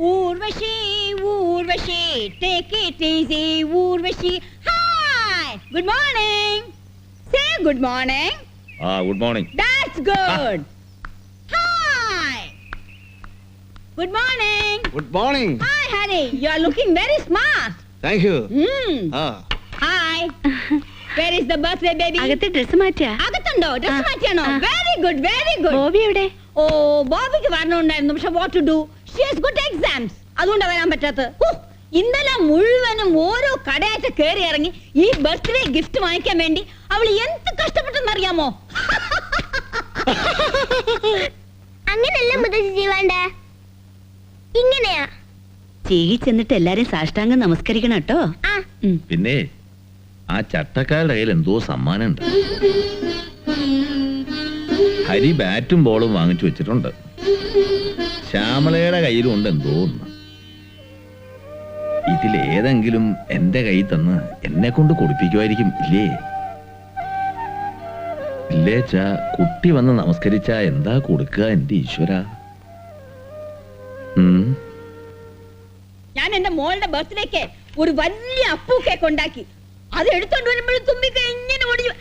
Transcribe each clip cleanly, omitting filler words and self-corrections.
Urvashi, Urvashi, take it easy, Urvashi. Hi, good morning. Say good morning. Good morning. That's good. Hi. Good morning. Good morning. Hi, honey. You are looking very smart. Thank you. Hi. Where is the birthday baby? അകത്തെ dress മാറ്റിയാ? അകത്തുണ്ടോ? Dress മാറ്റിയാണോ? Very good, very good. Bobby എവിടെ? ഓ, ബോബിക്ക് വരണുണ്ടായിരുന്നു. പക്ഷെ what to do? She has good exams. അതുകൊണ്ടാ വരാൻ പറ്റാത്തത്. ഇന്നലെ മുഴുവനും ഓരോ കടയായിട്ട് കയറി ഇറങ്ങി ഈ ബർത്ത്ഡേ ഗിഫ്റ്റ് വാങ്ങിക്കാൻ വേണ്ടി അവൾ എന്ത് കഷ്ടപ്പെട്ടെന്നറിയാമോ? അങ്ങനെയല്ല മുത്തശ്ശി വേണ്ട, ഇങ്ങനെയാ. ചെയ്യി ചെന്നിട്ട് എല്ലാരും സാഷ്ടാംഗം നമസ്കരിക്കണം കേട്ടോ. പിന്നെ ആ ചട്ടക്കാരുടെ കയ്യിൽ എന്തോ സമ്മാനമുണ്ട്. ഹരി ബാറ്റും ബോളും വാങ്ങിച്ചു വെച്ചിട്ടുണ്ട്. ശ്യാമളയുടെ കയ്യിലും ഉണ്ട് എന്തോ ഒന്ന്. ഇതിലേതെങ്കിലും എന്റെ കയ്യിൽ തന്ന് എന്നെ കൊണ്ട് കൊടുപ്പിക്കുമായിരിക്കും. ഇല്ലേ ഇല്ലേച്ചാ കുട്ടി വന്ന് നമസ്കരിച്ചാ എന്താ കൊടുക്കുക എന്റെ ഈശ്വര? ഞാൻ എന്റെ മോളുടെ ബർത്ത്ഡേക്ക് ഒരു വലിയ അപ്പൂ കേക്ക് ഉണ്ടാക്കി. അത് എടുത്തോണ്ട് വരുമ്പോഴും തുമ്പിക്ക ഇങ്ങനെ ഓടിച്ചു.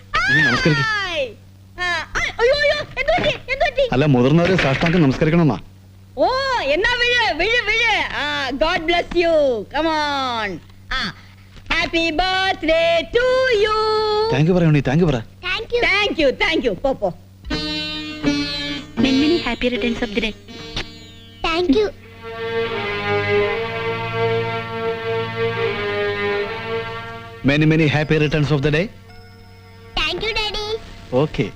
അല്ല, മുതിർന്നവരെ സാഷ്ടാംഗം നമസ്കരിക്കണമെന്നാ. ഓ, എന്നാ വിഴ് വിഴ് വിഴ്. God bless you. Come on. Happy birthday to you. Thank you പറയണേ. താങ്ക് യു പറ. Thank you. Thank you, thank you. പോ. Many happy returns of the day. Thank you. Many happy returns of the day. Thank you daddy. Okay.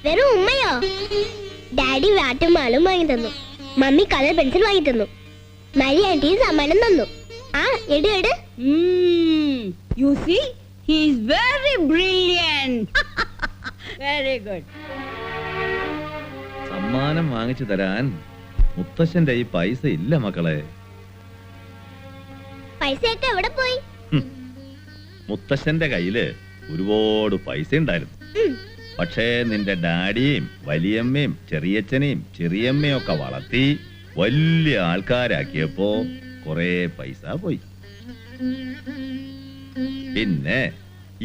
വെറും ഉമ്മയോ? Daddy വാട്ടും മാളും വാങ്ങി തന്നു, mummy colour pencil വാങ്ങി തന്നു, മരി ആന്റിയും സമ്മാനം തന്നു. എട്. You see, he is very brilliant. Very good. സമ്മാനം വാങ്ങിച്ചു തരാൻ മുത്തശ്ശന്റെ ഈ പൈസ ഇല്ല മക്കളെ. പൈസയൊക്കെ എവിടെ പോയി? മുത്തശ്ശന്റെ കയ്യില് ഒരുപാട് പൈസ ഉണ്ടായിരുന്നു. പക്ഷേ നിന്റെ ഡാഡിയും വലിയമ്മയും ചെറിയച്ഛനെയും ചെറിയമ്മയും ഒക്കെ വളർത്തി വലിയ ആൾക്കാരാക്കിയപ്പോ കൊറേ പൈസ പോയി. പിന്നെ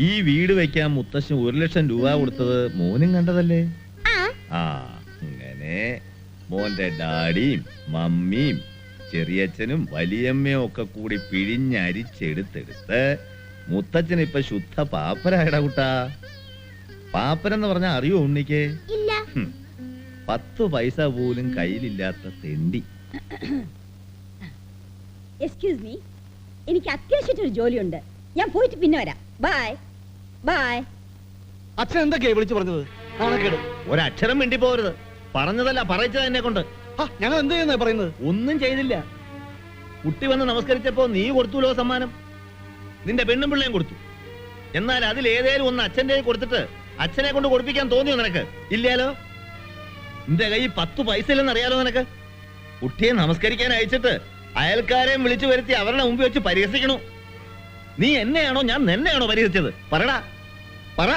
ഈ വീട് വെക്കാൻ മുത്തശ്ശൻ 1 ലക്ഷം രൂപ കൊടുത്തത് മോനും കണ്ടതല്ലേ? അങ്ങനെ മോന്റെ ഡാഡിയും മമ്മിയും ചെറിയച്ഛനും വലിയമ്മയും ഒക്കെ കൂടി പിഴിഞ്ഞരിച്ചെടുത്തെടുത്ത് മുത്തച്ഛൻ ഇപ്പൊ ശുദ്ധ പാപ്പരായടാ കുട്ടാ. പാപ്പരെന്ന് പറഞ്ഞാ അറിയോ ഉണ്ണിക്ക്? 10 പൈസ പോലും കയ്യിലില്ലാത്ത തെണ്ടി. Excuse me, എനിക്ക് അത്യാവശ്യമായിട്ടൊരു ജോലിയുണ്ട്. ഞാൻ പോയിട്ട് പിന്നെ വരാം. Bye bye. അച്ഛൻ എന്തൊക്കെയാ വിളിച്ചു പറഞ്ഞത്? ഒരക്ഷരം മിണ്ടി പോരുത്. പറഞ്ഞതല്ല പറയിച്ചത് എന്നെ കൊണ്ട്. ഞങ്ങൾ എന്ത് ചെയ്യുന്ന പറയുന്നത്? ഒന്നും ചെയ്തില്ല. കുട്ടി വന്ന് നമസ്കരിച്ചപ്പോ നീ കൊടുത്തുല്ലോ സമ്മാനം. നിന്റെ പെണ്ണും പിള്ളയും കൊടുത്തു. എന്നാൽ അതിലേതേലും ഒന്ന് അച്ഛന്റെ കൊടുത്തിട്ട് അച്ഛനെ കൊണ്ട് കൊടുപ്പിക്കാൻ തോന്നിയോ നിനക്ക്? ഇല്ലാലോ. നിന്റെ കൈ 10 പൈസ ഇല്ലെന്ന് അറിയാലോ നിനക്ക്. കുട്ടിയെ നമസ്കരിക്കാൻ അയച്ചിട്ട് അയൽക്കാരെയും വിളിച്ചു വരുത്തി അവരുടെ മുമ്പിൽ വെച്ച് പരിഹസിക്കണു. നീ എന്നെയാണോ ഞാൻ നിന്നെയാണോ പരിഹസിച്ചത്? പറടാ, പറ.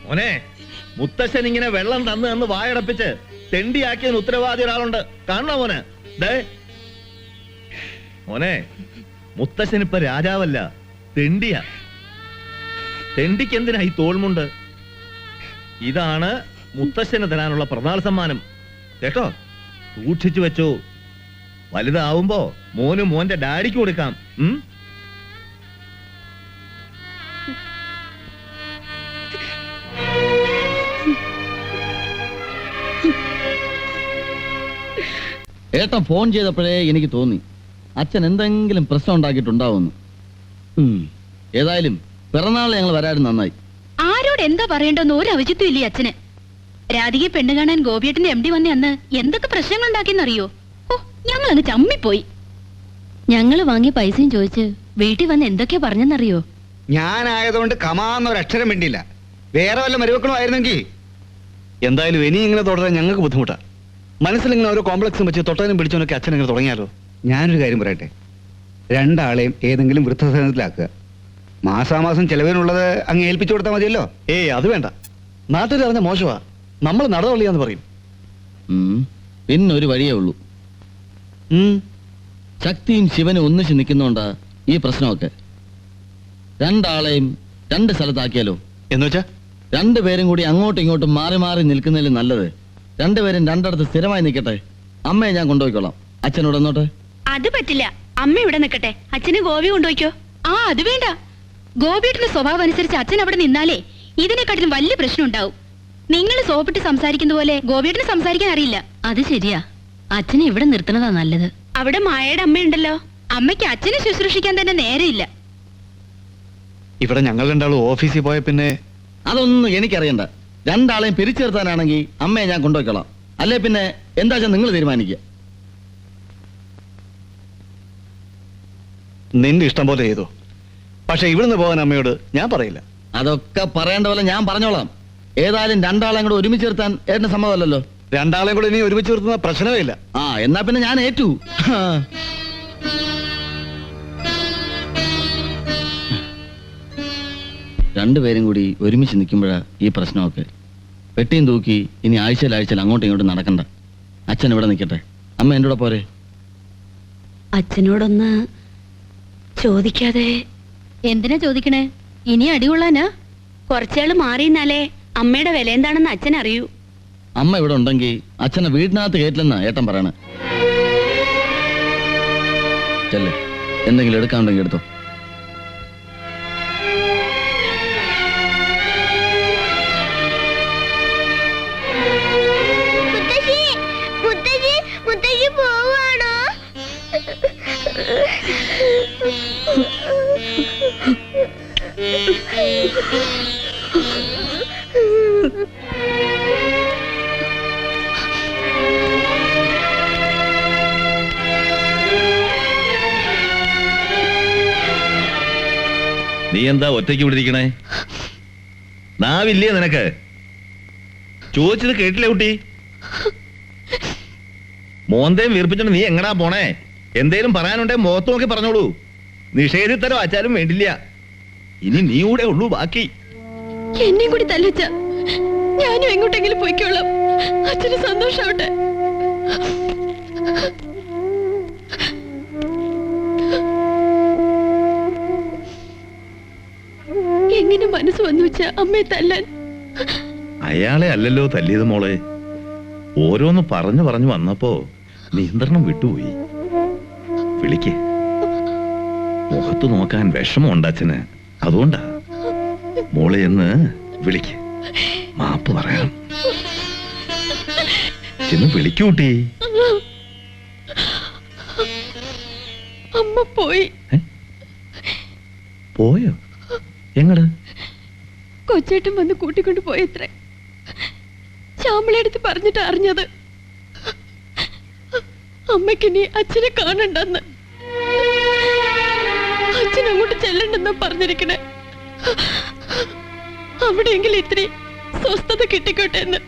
മോനെ, മുത്തശ്ശൻ ഇങ്ങനെ വെള്ളം തന്ന് വായടപ്പിച്ച് തെണ്ടിയാക്കിയതിന് ഉത്തരവാദി ഒരാളുണ്ട്. കാണണോ മോനെ? മോനെ, മുത്തശ്ശൻ ഇപ്പൊ രാജാവല്ല, തെണ്ടിയാ. തെണ്ടിക്ക് എന്തിനാ ഈ തോൾമുണ്ട്? ഇതാണ് മുത്തശ്ശന് തരാനുള്ള പ്രധാന സമ്മാനം. കേട്ടോ, സൂക്ഷിച്ചു വെച്ചോ. വലുതാവുമ്പോ മോനും മോന്റെ ഡാഡിക്ക് കൊടുക്കാം. ഏട്ടൻ ഫോൺ ചെയ്തപ്പോഴേ എനിക്ക് തോന്നി അച്ഛൻ എന്തെങ്കിലും പ്രശ്നം ഉണ്ടാക്കിയിട്ടുണ്ടാവുമെന്ന്. ഏതായാലും പിറന്നാൾ ഞങ്ങൾ വരാനും നന്നായി. ആരോട് എന്താ പറയണ്ടെന്ന് ഒരു ഔചിത്യം ഇല്ലേ അച്ഛന്? രാധികയെ പെണ്ണ് കാണാൻ ഗോപിയേട്ടന്റെ MD വന്ന അന്ന് എന്തൊക്കെ പ്രശ്നങ്ങൾ ഉണ്ടാക്കിയെന്നറിയോ? ഞങ്ങൾ അങ്ങ് ചമ്മിപ്പോയി. ഞങ്ങള് വാങ്ങിയ പൈസയും ചോദിച്ച് വീട്ടിൽ വന്ന് എന്തൊക്കെയാ പറഞ്ഞെന്നറിയോ? ഞാനായതുകൊണ്ട് കമാന്നൊരക്ഷരം വേണ്ടിയില്ല. വേറെ വല്ല മരുമക്കളും ആയിരുന്നെങ്കിൽ എന്തായാലും ഇനി ഇങ്ങനെ തുടരാൻ ഞങ്ങൾക്ക് ബുദ്ധിമുട്ടാണ്. മനസ്സിലിങ്ങനെ ഓരോ കോംപ്ലക്സും വെച്ച് തൊട്ടതിനും പിടിച്ചവനൊക്കെ അച്ഛൻ ഇങ്ങനെ തുടങ്ങിയാലോ? ഞാനൊരു കാര്യം പറയട്ടെ, രണ്ടാളെയും ഏതെങ്കിലും വൃദ്ധസദനത്തിലാക്കുക. മാസാമാസം ചെലവിനുള്ളത് അങ്ങ് ഏൽപ്പിച്ചു കൊടുത്താൽ മതിയല്ലോ. ഏയ് അത് വേണ്ട, നാട്ടിൽ അറിഞ്ഞ മോശമാ, നമ്മൾ നടതള്ളിയാന്ന് പറയും. പിന്നൊരു വഴിയേ ഉള്ളൂ. ശക്തിയും ശിവനും ഒന്നിച്ച് നിൽക്കുന്നോണ്ടാ ഈ പ്രശ്നമൊക്കെ. രണ്ടാളെയും രണ്ട് സ്ഥലത്താക്കിയാലോ? എന്നുവെച്ചാ രണ്ടുപേരും കൂടി അങ്ങോട്ടും ഇങ്ങോട്ടും മാറി മാറി നിൽക്കുന്നതിൽ നല്ലത് രണ്ടുപേരും രണ്ടിടത്ത് സ്ഥിരമായി നിൽക്കട്ടെ. അമ്മയെ ഞാൻ കൊണ്ടുപോയിക്കോളാം, അച്ഛനോട് എന്നോട്ടെ. അത് പറ്റില്ല, അമ്മ ഇവിടെ നിൽക്കട്ടെ, അച്ഛന് ഗോപി കൊണ്ടുപോയിക്കോ. ആ അത് വേണ്ട, ഗോപിയുടെ സ്വഭാവം അനുസരിച്ച് അച്ഛൻ അവിടെ നിന്നാലേ ഇതിനെക്കാട്ടിലും വലിയ പ്രശ്നം ഉണ്ടാവും. നിങ്ങൾ സോപ്പിട്ട് സംസാരിക്കുന്ന പോലെ ഗോപിയുടെ സംസാരിക്കാൻ അറിയില്ല. അത് ശരിയാ, അച്ഛനെ ഇവിടെ നിർത്തണതാ നല്ലത്. അവിടെ മായയുടെ അമ്മയുണ്ടല്ലോ, അമ്മയ്ക്ക് അച്ഛനെ ശുശ്രൂഷിക്കാൻ തന്നെ നേരെയില്ല. ഇവിടെ ഞങ്ങൾ രണ്ടാളും ഓഫീസിൽ പോയ പിന്നെ അതൊന്നും എനിക്കറിയണ്ട. രണ്ടാളെയും പിരിച്ചെടുത്താനാണെങ്കിൽ അമ്മയെ ഞാൻ കൊണ്ടുപോയിക്കോളാം. അല്ലേ പിന്നെ എന്താ വെച്ചാൽ നിങ്ങൾ തീരുമാനിക്കുക. നിന്റെ ഇഷ്ടം പോലെ ചെയ്തു. പക്ഷെ ഇവിടുന്ന് പോകാൻ അമ്മയോട് ഞാൻ പറയില്ല. അതൊക്കെ പറയേണ്ട പോലെ ഞാൻ പറഞ്ഞോളാം. ഏതായാലും രണ്ടാളെയും കൂടെ ഒരുമിച്ച് നിർത്താൻ ഏട്ടന് സമ്മതമല്ലല്ലോ. രണ്ടാളെയും കൂടെ ഇനി ഒരുമിച്ച് നിർത്തുന്ന പ്രശ്നമേ ഇല്ല. ആ എന്നാ പിന്നെ ഞാൻ ഏറ്റു. രണ്ടുപേരും കൂടി ഒരുമിച്ച് നിൽക്കുമ്പോഴാ ഈ പ്രശ്നമൊക്കെ. പെട്ടിയും തൂക്കി ഇനി ആഴ്ചയിൽ അങ്ങോട്ടും ഇങ്ങോട്ടും നടക്കണ്ട. അച്ഛൻ ഇവിടെ നിൽക്കട്ടെ, അമ്മ എൻ്റെ കൂടെ പോരെ. അച്ഛനോടൊന്ന് ചോദിക്കാതെ. എന്തിനാ ചോദിക്കണേ? ഇനി അടികൊള്ളാനാ? കുറച്ചാള് മാറിയെന്നാലേ അമ്മയുടെ വില എന്താണെന്ന് അച്ഛൻ അറിയൂ. അമ്മ ഇവിടെ ഉണ്ടെങ്കിൽ അച്ഛനെ വീടിനകത്ത് കയറ്റില്ലെന്നാ ഏട്ടൻ പറയണേ. ചെല്ലേ, എന്തെങ്കിലും എടുക്കാനുണ്ടെങ്കിൽ എടുത്തോ. മുത്തശ്ശി പോവാണോ? നീ എന്താ ഒറ്റയ്ക്ക് വിടിരിക്കണേ? നാവില്ലേ നിനക്ക്? ചോദിച്ചത് കേട്ടില്ലേ കുട്ടി? മോന്തയും വീർപ്പിച്ചോണ്ട് നീ എങ്ങടാ പോണേ? എന്തേലും പറയാനുണ്ടെ മുഖത്ത് നോക്കി പറഞ്ഞോളൂ. നിഷേധിത്തരോ അച്ചാലും വേണ്ടില്ല. ഇനി നീ കൂടെ ഉള്ളൂ ബാക്കി. എന്നെ കൂടി തല്ലിച്ച ഞാനും എങ്ങോട്ടെങ്കിലും പോയിക്കോളാം. അച്ഛന് സന്തോഷാവട്ടെ. എങ്ങനെ മനസ്സ് വന്നു വെച്ച അമ്മയെ തല്ലാൻ? അയാളെ അല്ലല്ലോ തല്ലിയത് മോളെ. ഓരോന്ന് പറഞ്ഞു പറഞ്ഞു വന്നപ്പോ നിയന്ത്രണം വിട്ടുപോയി. വിളിക്ക്. മുഖത്ത് നോക്കാൻ വിഷമമുണ്ട് അച്ഛന്, അതുകൊണ്ടാ. മോളെ എന്ന് വിളിക്ക്, മാപ്പ് പറയാം. ചെന്ന് വിളിക്കൂട്ടി. അമ്മ പോയി. പോയോ? എങ്ങട്? കൊച്ചേട്ടൻ വന്ന് കൂട്ടിക്കൊണ്ട് പോയത്രേ. ശ്യാമളടുത്ത് പറഞ്ഞിട്ട് അറിഞ്ഞത് അമ്മയ്ക്കിനി അച്ഛനെ കാണണ്ടെന്ന്. അച്ഛൻ അങ്ങോട്ട് ചെല്ലണ്ടെന്നാ പറഞ്ഞിരിക്കണേ. അവിടെയെങ്കിലും ഇത്തിരി സ്വസ്ഥത കിട്ടിക്കോട്ടെ എന്ന്.